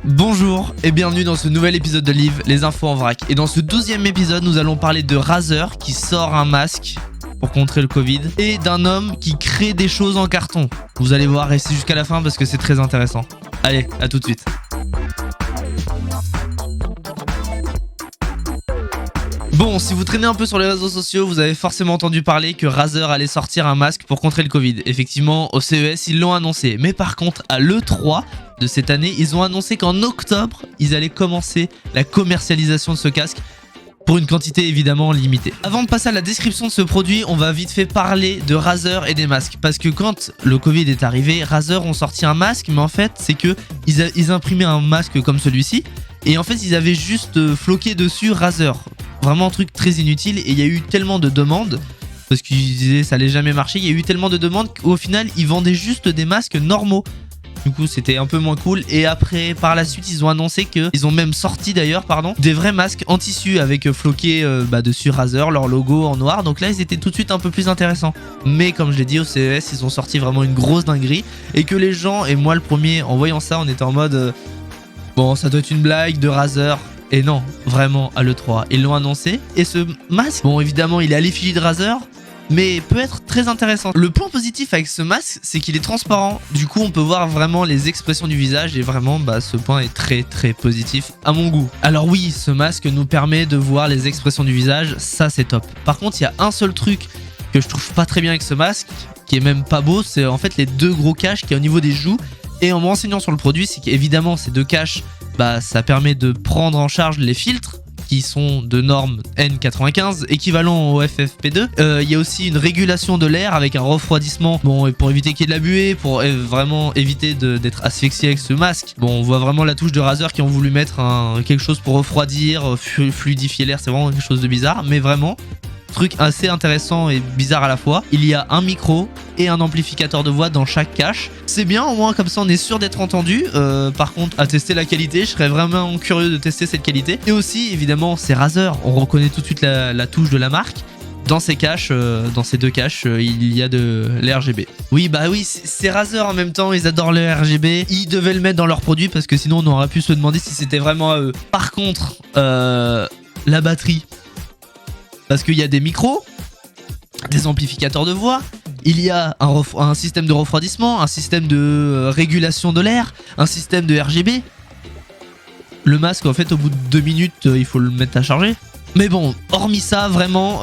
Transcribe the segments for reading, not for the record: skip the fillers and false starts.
Bonjour et bienvenue dans ce nouvel épisode de Live, les infos en vrac. Et dans ce 12e épisode, nous allons parler de Razer qui sort un masque pour contrer le Covid et d'un homme qui crée des choses en carton. Vous allez voir, restez jusqu'à la fin parce que c'est très intéressant. Allez, à tout de suite. Bon, si vous traînez un peu sur les réseaux sociaux, vous avez forcément entendu parler que Razer allait sortir un masque pour contrer le Covid. Effectivement, au CES, ils l'ont annoncé. Mais par contre, à l'E3 de cette année, ils ont annoncé qu'en octobre, ils allaient commencer la commercialisation de ce casque pour une quantité évidemment limitée. Avant de passer à la description de ce produit, on va vite fait parler de Razer et des masques. Parce que quand le Covid est arrivé, Razer ont sorti un masque, mais en fait, c'est que ils imprimaient un masque comme celui-ci. Et en fait, ils avaient juste floqué dessus Razer. Vraiment un truc très inutile. Et il y a eu tellement de demandes, parce qu'ils disaient ça allait jamais marcher, il y a eu tellement de demandes qu'au final, ils vendaient juste des masques normaux. Du coup, c'était un peu moins cool. Et après, par la suite, ils ont annoncé qu'ils ont même sorti d'ailleurs, des vrais masques en tissu avec floqué dessus Razer, leur logo en noir. Donc là, ils étaient tout de suite un peu plus intéressants. Mais comme je l'ai dit, au CES, ils ont sorti vraiment une grosse dinguerie. Et que les gens, et moi le premier, en voyant ça, on était en mode bon, ça doit être une blague de Razer. Et non, vraiment, à l'E3, ils l'ont annoncé. Et ce masque, bon, évidemment, il est à l'effigie de Razer, mais peut être très intéressant. Le point positif avec ce masque, c'est qu'il est transparent. Du coup, on peut voir vraiment les expressions du visage et vraiment, ce point est très très positif à mon goût. Alors oui, ce masque nous permet de voir les expressions du visage, ça c'est top. Par contre, il y a un seul truc que je trouve pas très bien avec ce masque, qui est même pas beau, c'est en fait les deux gros caches qui est au niveau des joues. Et en me renseignant sur le produit, c'est qu'évidemment, ces deux caches, ça permet de prendre en charge les filtres qui sont de norme N95 équivalent au FFP2. Il y a aussi une régulation de l'air avec un refroidissement, bon, pour éviter qu'il y ait de la buée, pour vraiment éviter d'être asphyxié avec ce masque. Bon, on voit vraiment la touche de Razer qui ont voulu mettre quelque chose pour refroidir, fluidifier l'air. C'est vraiment quelque chose de bizarre, mais vraiment truc assez intéressant et bizarre à la fois. Il y a un micro et un amplificateur de voix dans chaque cache. C'est bien, au moins comme ça on est sûr d'être entendu. Par contre, à tester la qualité, je serais vraiment curieux de tester cette qualité. Et aussi, évidemment, c'est Razer. On reconnaît tout de suite la touche de la marque. Dans ces caches, dans ces deux caches, il y a de l'RGB. Oui, c'est Razer en même temps, ils adorent le RGB. Ils devaient le mettre dans leurs produits parce que sinon on aurait pu se demander si c'était vraiment à eux. Par contre, la batterie, parce qu'il y a des micros, des amplificateurs de voix, il y a un système de refroidissement, un système de régulation de l'air, un système de RGB. Le masque, en fait, au bout de 2 minutes, il faut le mettre à charger. Mais bon, hormis ça, vraiment,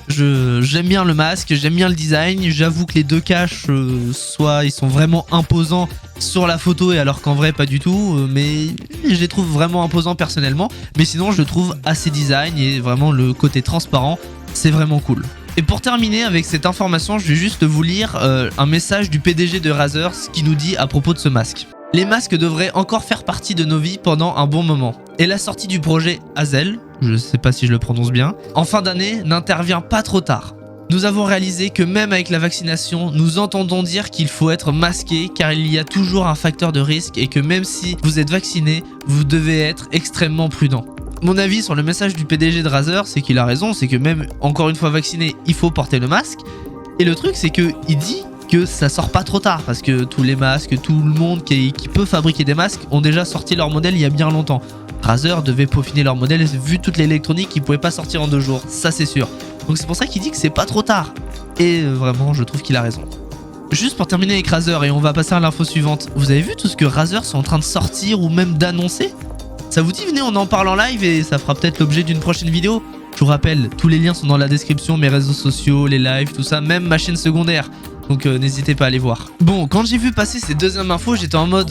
j'aime bien le masque, j'aime bien le design. J'avoue que les deux caches, ils sont vraiment imposants sur la photo, et alors qu'en vrai, pas du tout. Mais je les trouve vraiment imposants personnellement. Mais sinon, je le trouve assez design et vraiment le côté transparent, c'est vraiment cool. Et pour terminer avec cette information, je vais juste vous lire un message du PDG de Razer, ce qu'il nous dit à propos de ce masque. Les masques devraient encore faire partie de nos vies pendant un bon moment. Et la sortie du projet Hazel, je sais pas si je le prononce bien, en fin d'année n'intervient pas trop tard. Nous avons réalisé que même avec la vaccination, nous entendons dire qu'il faut être masqué car il y a toujours un facteur de risque et que même si vous êtes vacciné, vous devez être extrêmement prudent. Mon avis sur le message du PDG de Razer, c'est qu'il a raison, c'est que même encore une fois vacciné, il faut porter le masque. Et le truc, c'est qu'il dit que ça sort pas trop tard parce que tous les masques, tout le monde qui peut fabriquer des masques ont déjà sorti leur modèle il y a bien longtemps. Razer devait peaufiner leur modèle, vu toute l'électronique, ils pouvaient pas sortir en 2 jours, ça c'est sûr. Donc c'est pour ça qu'il dit que c'est pas trop tard. Et vraiment, je trouve qu'il a raison. Juste pour terminer avec Razer, et on va passer à l'info suivante. Vous avez vu tout ce que Razer sont en train de sortir ou même d'annoncer? Ça vous dit, venez, on en parle en live et ça fera peut-être l'objet d'une prochaine vidéo. Je vous rappelle, tous les liens sont dans la description, mes réseaux sociaux, les lives, tout ça, même ma chaîne secondaire. Donc n'hésitez pas à aller voir. Bon, quand j'ai vu passer ces deuxièmes infos, j'étais en mode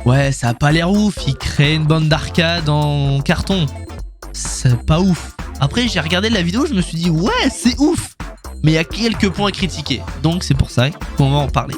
ouais, ça a pas l'air ouf, ils créent une bande d'arcade en carton. C'est pas ouf. Après, j'ai regardé la vidéo, je me suis dit ouais, c'est ouf. Mais il y a quelques points à critiquer. Donc c'est pour ça qu'on va en parler.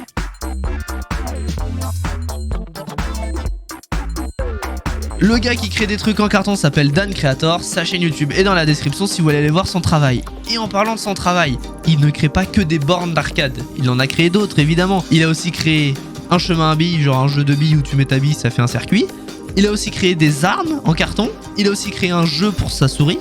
Le gars qui crée des trucs en carton s'appelle Dan Creator, sa chaîne YouTube est dans la description si vous voulez aller voir son travail. Et en parlant de son travail, il ne crée pas que des bornes d'arcade, il en a créé d'autres évidemment. Il a aussi créé un chemin à billes, genre un jeu de billes où tu mets ta bille, ça fait un circuit. Il a aussi créé des armes en carton, il a aussi créé un jeu pour sa souris.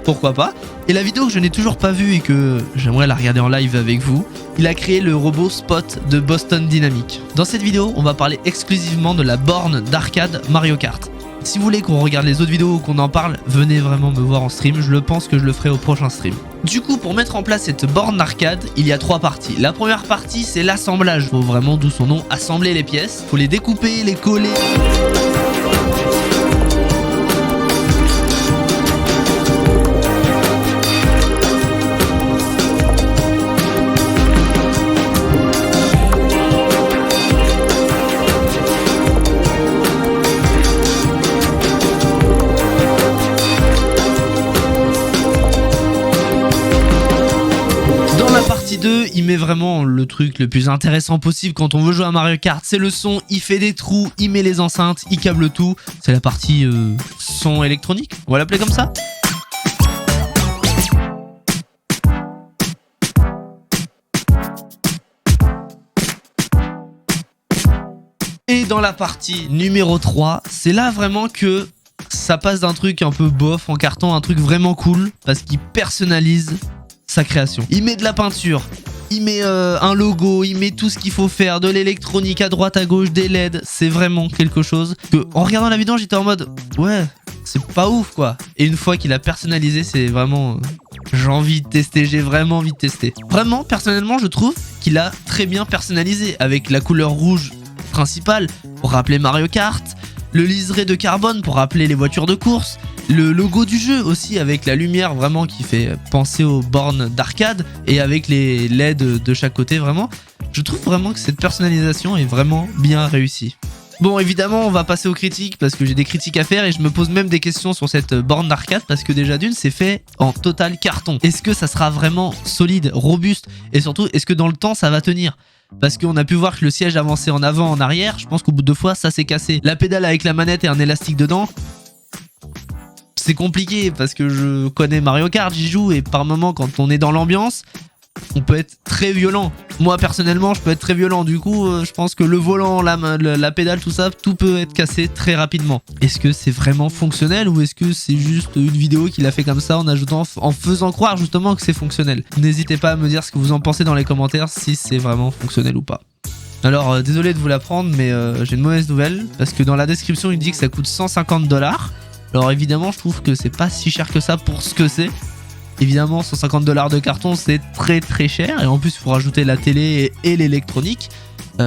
pourquoi pas. Et la vidéo que je n'ai toujours pas vue et que j'aimerais la regarder en live avec vous, il a créé le robot Spot de Boston Dynamics. Dans cette vidéo, on va parler exclusivement de la borne d'arcade Mario Kart. Si vous voulez qu'on regarde les autres vidéos ou qu'on en parle, venez vraiment me voir en stream, je pense que je le ferai au prochain stream. Du coup, pour mettre en place cette borne d'arcade, il y a 3 parties. La première partie, c'est l'assemblage. Faut vraiment, d'où son nom, assembler les pièces. Faut les découper, les coller. Partie 2, il met vraiment le truc le plus intéressant possible quand on veut jouer à Mario Kart, c'est le son, il fait des trous, il met les enceintes, il câble tout, c'est la partie son électronique, on va l'appeler comme ça. Et dans la partie numéro 3, c'est là vraiment que ça passe d'un truc un peu bof en carton à un truc vraiment cool, parce qu'il personnalise sa création. Il met de la peinture, il met un logo, il met tout ce qu'il faut faire, de l'électronique à droite à gauche, des LED, c'est vraiment quelque chose que, en regardant la vidéo, j'étais en mode ouais, c'est pas ouf quoi. Et une fois qu'il a personnalisé, c'est vraiment j'ai envie de tester, j'ai vraiment envie de tester. Vraiment, personnellement, je trouve qu'il a très bien personnalisé avec la couleur rouge principale pour rappeler Mario Kart, le liseré de carbone pour rappeler les voitures de course, le logo du jeu aussi avec la lumière vraiment qui fait penser aux bornes d'arcade et avec les LED de chaque côté vraiment. Je trouve vraiment que cette personnalisation est vraiment bien réussie. Bon, évidemment, on va passer aux critiques parce que j'ai des critiques à faire et je me pose même des questions sur cette borne d'arcade parce que déjà d'une, c'est fait en total carton. Est-ce que ça sera vraiment solide, robuste et surtout, est-ce que dans le temps, ça va tenir ? Parce qu'on a pu voir que le siège avançait en avant, en arrière, je pense qu'au bout de 2 fois, ça s'est cassé. La pédale avec la manette et un élastique dedans, c'est compliqué parce que je connais Mario Kart, j'y joue et par moment quand on est dans l'ambiance, on peut être très violent. Moi personnellement, je peux être très violent. Du coup, je pense que le volant, la pédale, tout ça, tout peut être cassé très rapidement. Est-ce que c'est vraiment fonctionnel ou est-ce que c'est juste une vidéo qu'il a fait comme ça en faisant croire justement que c'est fonctionnel? N'hésitez pas à me dire ce que vous en pensez dans les commentaires si c'est vraiment fonctionnel ou pas. Alors, désolé de vous l'apprendre, mais j'ai une mauvaise nouvelle parce que dans la description, il dit que ça coûte 150 $. Alors évidemment, je trouve que c'est pas si cher que ça pour ce que c'est. Évidemment, 150 $ de carton, c'est très très cher. Et en plus, il faut rajouter la télé et l'électronique,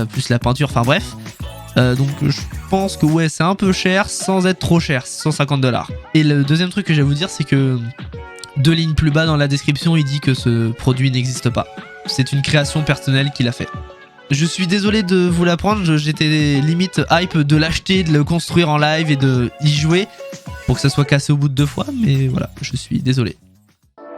plus la peinture, enfin bref. Donc je pense que ouais, c'est un peu cher sans être trop cher, 150 $. Et le deuxième truc que j'ai à vous dire, c'est que 2 lignes plus bas dans la description, il dit que ce produit n'existe pas. C'est une création personnelle qu'il a fait. Je suis désolé de vous l'apprendre, j'étais limite hype de l'acheter, de le construire en live et de y jouer pour que ça soit cassé au bout de 2 fois, mais voilà, je suis désolé.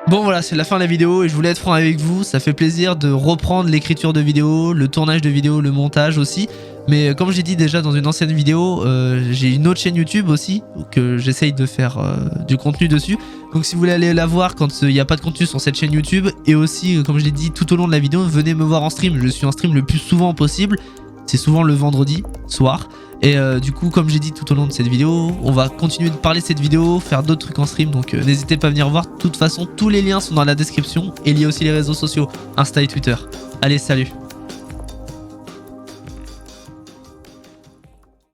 Bon voilà, c'est la fin de la vidéo et je voulais être franc avec vous, ça fait plaisir de reprendre l'écriture de vidéos, le tournage de vidéos, le montage aussi. Mais comme j'ai dit déjà dans une ancienne vidéo, j'ai une autre chaîne YouTube aussi, que j'essaye de faire du contenu dessus. Donc si vous voulez aller la voir quand il n'y a pas de contenu sur cette chaîne YouTube, et aussi comme je l'ai dit tout au long de la vidéo, venez me voir en stream, je suis en stream le plus souvent possible. C'est souvent le vendredi soir. Et du coup, comme j'ai dit tout au long de cette vidéo, on va continuer de parler de cette vidéo, faire d'autres trucs en stream. Donc n'hésitez pas à venir voir. De toute façon, tous les liens sont dans la description. Et il y a aussi les réseaux sociaux, Insta et Twitter. Allez, salut!